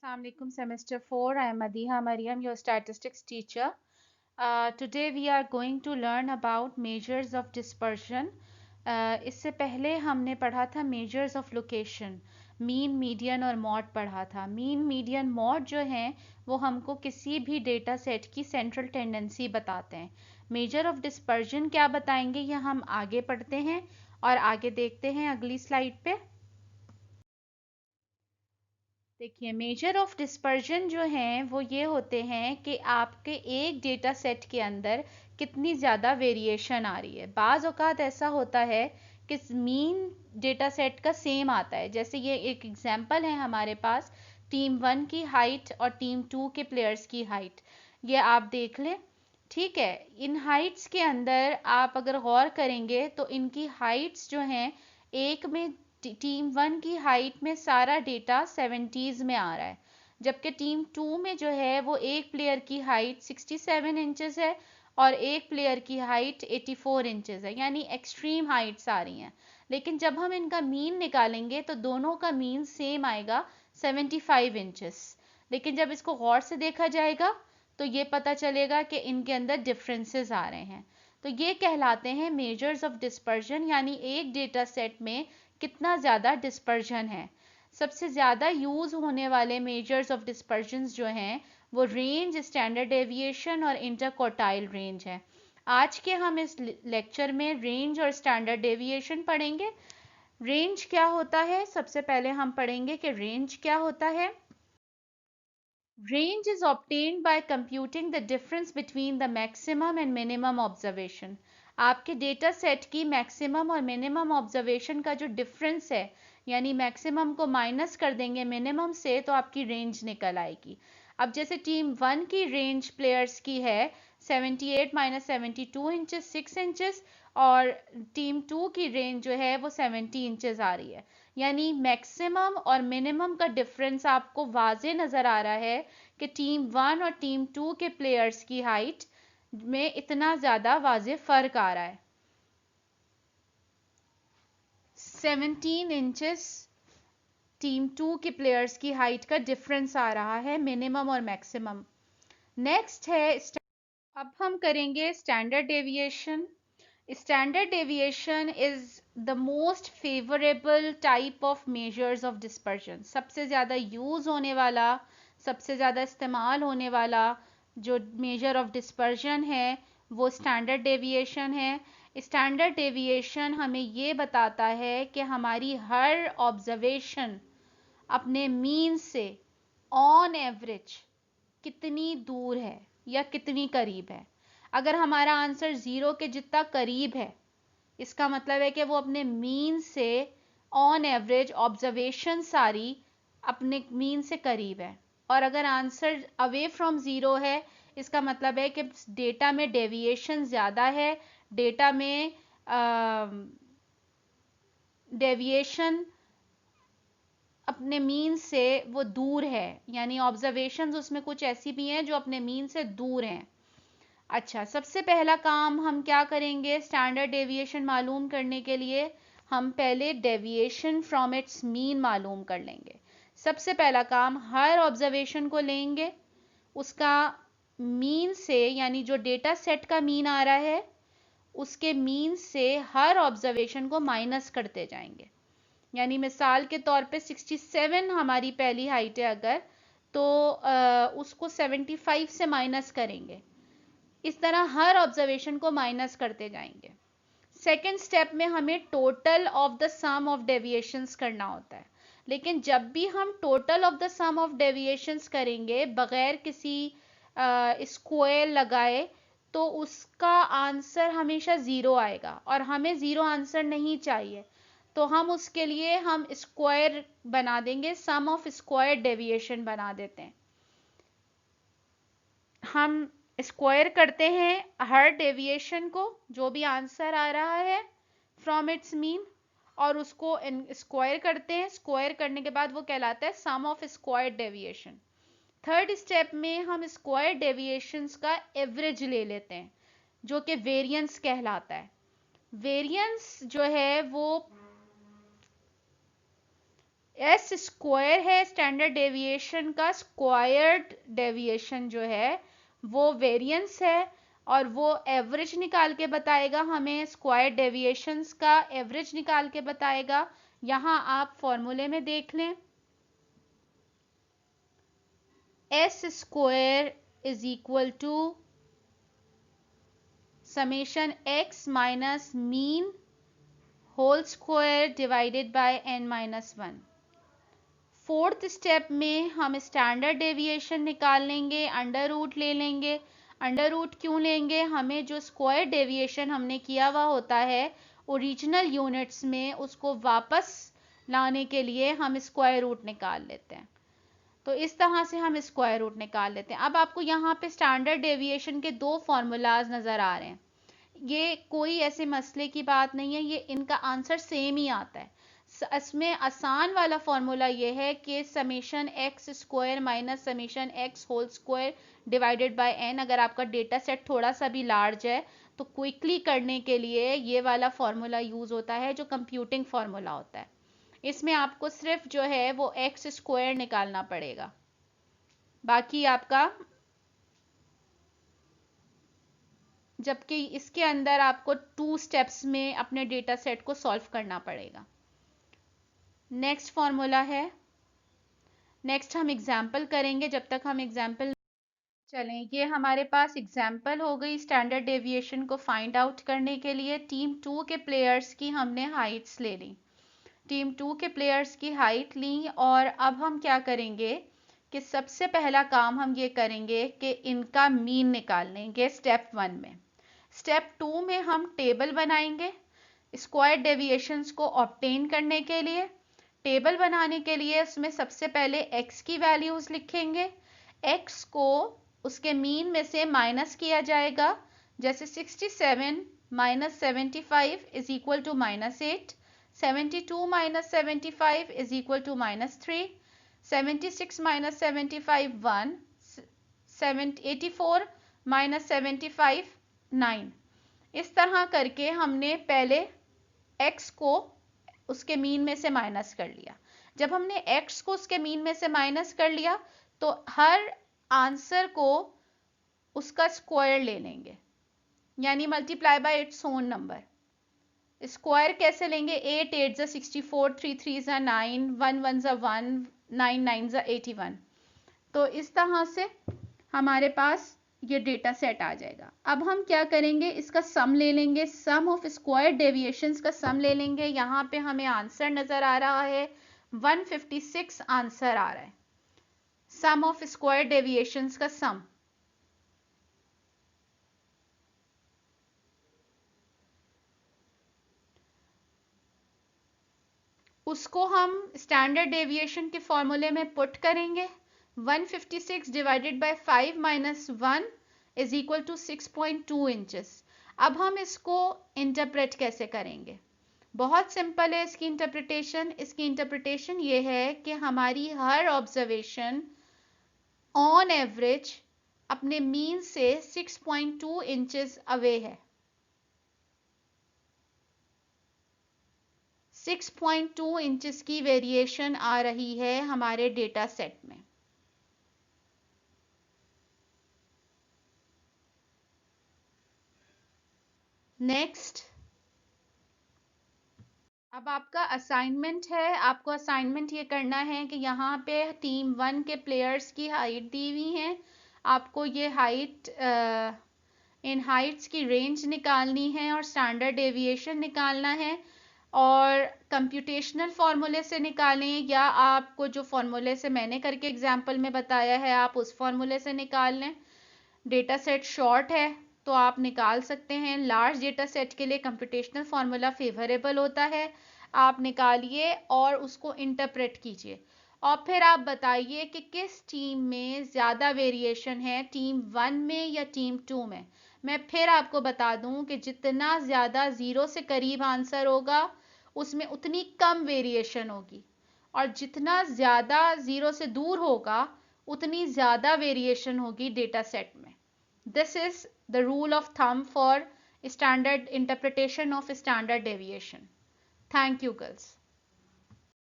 Assalamualaikum semester 4. I am Madiha Mariam, your statistics teacher. Today we are going to learn about measures of dispersion. इससे पहले हमने पढ़ा था measures of location, mean median और mod पढ़ा था. Mean median mode जो हैं वो हमको किसी भी डेटा सेट की सेंट्रल टेंडेंसी बताते हैं. मेजर ऑफ डिस्पर्जन क्या बताएंगे यह हम आगे पढ़ते हैं और आगे देखते हैं अगली स्लाइड पे. देखिए मेजर ऑफ डिस्पर्जन जो हैं वो ये होते हैं कि आपके एक डेटा सेट के अंदर कितनी ज़्यादा वेरिएशन आ रही है. बाज़ औक़ात ऐसा होता है कि मीन डेटा सेट का सेम आता है. जैसे ये एक एग्जांपल है हमारे पास, टीम 1 की हाइट और टीम 2 के प्लेयर्स की हाइट. ये आप देख लें. ठीक है, इन हाइट्स के अंदर आप अगर गौर करेंगे तो इनकी हाइट्स जो हैं, एक में टीम 1 की हाइट में सारा डेटा 70s में आ रहा है, जबकि टीम 2 में जो है वो एक प्लेयर की हाइट 67 इंचेस है और एक प्लेयर की हाइट 84 इंचेस है, यानी एक्सट्रीम हाइट्स आ रही हैं. लेकिन जब हम इनका मीन निकालेंगे तो दोनों का मीन सेम आएगा 75 इंचेस. लेकिन जब इसको गौर से देखा जाएगा तो ये पता चलेगा कि इनके अंदर डिफरेंसेस आ रहे हैं. तो ये कहलाते हैं मेजर्स ऑफ डिस्पर्जन, यानी एक डेटा सेट में कितना ज़्यादा डिस्पर्जन है. सबसे ज़्यादा यूज़ होने वाले मेजर्स ऑफ डिस्पर्जन्स जो हैं वो रेंज, स्टैंडर्ड डेविएशन और इंटरक्वार्टाइल रेंज है. आज के हम इस लेक्चर में रेंज और स्टैंडर्ड डेविएशन पढ़ेंगे. रेंज क्या होता है, सबसे पहले हम पढ़ेंगे कि रेंज क्या होता है. Range is obtained by computing the difference between the maximum and minimum observation. आपके डेटा सेट की मैक्सिमम और मिनिमम ऑब्जर्वेशन का जो डिफरेंस है, यानी मैक्सिमम को माइनस कर देंगे मिनिमम से तो आपकी रेंज निकल आएगी. अब जैसे टीम 1 की रेंज प्लेयर्स की है 78 माइनस 72 इंचेस 6 इंचेस, और टीम 2 की रेंज जो है वो 70 इंचेस आ रही है. यानी मैक्सिमम और मिनिमम का डिफरेंस आपको वाजे नज़र आ रहा है कि टीम 1 और टीम 2 के प्लेयर्स की हाइट में इतना ज़्यादा वाजे फ़र्क आ रहा है. 17 इंचेस टीम 2 के प्लेयर्स की हाइट का डिफरेंस आ रहा है, मिनिमम और मैक्सिमम. नेक्स्ट है, अब हम करेंगे standard deviation. Standard deviation is the most favorable type of measures of dispersion. सबसे ज़्यादा यूज़ होने वाला, सबसे ज़्यादा इस्तेमाल होने वाला जो मेजर ऑफ डिस्पर्जन है वो स्टैंडर्ड डेविएशन है. स्टैंडर्ड डेविएशन हमें ये बताता है कि हमारी हर ऑब्जर्वेशन अपने मीन से ऑन एवरेज कितनी दूर है या कितनी करीब है. अगर हमारा आंसर 0 के जितना करीब है, इसका मतलब है कि वो अपने मीन से ऑन एवरेज ऑब्जर्वेशन सारी अपने मीन से करीब है. और अगर आंसर अवे फ्रॉम 0 है, इसका मतलब है कि डेटा में डेविएशन ज़्यादा है, डेटा में डेविएशन अपने मीन से वो दूर है, यानी ऑब्जर्वेशंस उसमें कुछ ऐसी भी हैं जो अपने मीन से दूर हैं. अच्छा, सबसे पहला काम हम क्या करेंगे स्टैंडर्ड डेविएशन मालूम करने के लिए, हम पहले डेविएशन फ्रॉम इट्स मीन मालूम कर लेंगे. सबसे पहला काम, हर ऑब्जर्वेशन को लेंगे, उसका मीन से, यानी जो डेटा सेट का मीन आ रहा है उसके मीन से हर ऑब्जर्वेशन को माइनस करते जाएंगे. यानी मिसाल के तौर पे 67 हमारी पहली हाइट है अगर, तो उसको 75 से माइनस करेंगे. इस तरह हर ऑब्जर्वेशन को माइनस करते जाएंगे. सेकेंड स्टेप में हमें total of the sum of deviations करना होता है. लेकिन जब भी हम total of the sum of deviations करेंगे बगैर किसी स्क्वायर लगाए तो उसका आंसर हमेशा 0 आएगा, और हमें 0 आंसर नहीं चाहिए. तो हम उसके लिए हम स्क्वायर बना देंगे, सम ऑफ स्क्वायर डेविएशन बना देते हैं. हम स्क्वायर करते हैं हर डेविएशन को, जो भी आंसर आ रहा है फ्रॉम इट्स मीन, और उसको स्क्वायर करते हैं. स्क्वायर करने के बाद वो कहलाता है sum of square deviation. Third step में हम स्क्वायर डेविएशंस का एवरेज ले लेते हैं, जो कि वेरिएंस कहलाता है. वेरिएंस जो है वो एस स्क्वायर है स्टैंडर्ड डेविएशन का स्क्वायर्ड डेविएशन जो है वो वेरिएंस है, और वो एवरेज निकाल के बताएगा हमें, स्क्वायर डेविएशंस का एवरेज निकाल के बताएगा। यहां आप फॉर्मूले में देख लें, s square is equal to summation x minus mean whole square divided by n minus 1। Fourth step में हम स्टैंडर्ड डेविएशन निकाल लेंगे, अंडर रूट ले लेंगे। अंडर रूट क्यों लेंगे, हमें जो स्क्वायर डेविएशन हमने किया हुआ होता है ओरिजिनल यूनिट्स में, उसको वापस लाने के लिए हम स्क्वायर रूट निकाल लेते हैं। तो इस तरह से हम स्क्वायर रूट निकाल लेते हैं। अब आपको यहाँ पे स्टैंडर्ड डेविएशन के दो फॉर्मूलाज नजर आ रहे हैं। ये कोई ऐसे मसले की बात नहीं है, ये इनका आंसर सेम ही आता है। इसमें आसान वाला फॉर्मूला ये है कि summation x square minus summation x whole square divided by n. अगर आपका डेटा सेट थोड़ा सा भी लार्ज है तो क्विकली करने के लिए ये वाला फॉर्मूला यूज होता है, जो कंप्यूटिंग फॉर्मूला होता है। इसमें आपको सिर्फ जो है वो एक्स स्क्वायर निकालना पड़ेगा, बाकी आपका, जबकि इसके अंदर आपको 2 स्टेप्स में अपने डेटा सेट को सॉल्व करना पड़ेगा। नेक्स्ट फॉर्मूला है, नेक्स्ट हम एग्जाम्पल करेंगे। जब तक हम एग्जाम्पल चलें, ये हमारे पास एग्जाम्पल हो गई स्टैंडर्ड डेविएशन को फाइंड आउट करने के लिए। टीम 2 के प्लेयर्स की हमने हाइट्स ले ली, टीम 2 के प्लेयर्स की हाइट ली, और अब हम क्या करेंगे कि सबसे पहला काम हम ये करेंगे कि इनका मीन निकाल लेंगे स्टेप 1 में। स्टेप 2 में हम टेबल बनाएंगे स्क्वायर डेविएशंस को ऑब्टेन करने के लिए। टेबल बनाने के लिए उसमें सबसे पहले x की वैल्यूज लिखेंगे, x को उसके मीन में से माइनस किया जाएगा। जैसे 67 minus 75 is equal to -8, 72 minus 75 is equal to -3, 76 minus 75 1, 84 minus 75 9। इस तरह करके हमने पहले x को उसके मीन में से माइनस कर लिया। जब हमने x को उसके मीन में से माइनस कर लिया तो हर आंसर को उसका स्क्वायर ले लेंगे, यानी multiply by its own number. Square कैसे लेंगे, 8 8 जा 64, 3 3 जा 9, 1 1 जा 1, 9 9 जा 81। तो इस तरह से हमारे पास ये डेटा सेट आ जाएगा। अब हम क्या करेंगे, इसका सम ले लेंगे, सम ऑफ स्क्वायर डेविएशंस का सम ले लेंगे। यहाँ पे हमें आंसर नजर आ रहा है 156 आंसर आ रहा है, सम ऑफ स्क्वायर डेविएशंस का सम। उसको हम स्टैंडर्ड डेविएशन के फॉर्मूले में पुट करेंगे। 156 divided by 5 minus 1 is equal to 6.2 inches. अब हम इसको इंटरप्रेट कैसे करेंगे, बहुत सिंपल है इसकी इंटरप्रिटेशन। इसकी इंटरप्रिटेशन ये है कि हमारी हर ऑब्जर्वेशन ऑन एवरेज अपने मीन से 6.2 इंचेस अवे है। 6.2 इंचेस की वेरिएशन आ रही है हमारे डेटा सेट में। नेक्स्ट, अब आपका असाइनमेंट है। आपको असाइनमेंट ये करना है कि यहाँ पे टीम 1 के प्लेयर्स की हाइट दी हुई है। आपको ये हाइट, इन हाइट्स की रेंज निकालनी है और स्टैंडर्ड डेविएशन निकालना है, और कंप्यूटेशनल फार्मूले से निकालें, या आपको जो फार्मूले से मैंने करके एग्जाम्पल में बताया है आप उस फार्मूले से निकाल लें। डेटा सेट शॉर्ट है तो आप निकाल सकते हैं। लार्ज डेटा सेट के लिए कंप्यूटेशनल फार्मूला फेवरेबल होता है। आप निकालिए और उसको इंटरप्रेट कीजिए, और फिर आप बताइए कि किस टीम में ज़्यादा वेरिएशन है, टीम 1 में या टीम 2 में। मैं फिर आपको बता दूं कि जितना ज़्यादा 0 से करीब आंसर होगा उसमें उतनी कम वेरिएशन होगी, और जितना ज़्यादा 0 से दूर होगा उतनी ज़्यादा वेरिएशन होगी डेटा सेट में। This is the rule of thumb for standard interpretation of standard deviation. Thank you, girls.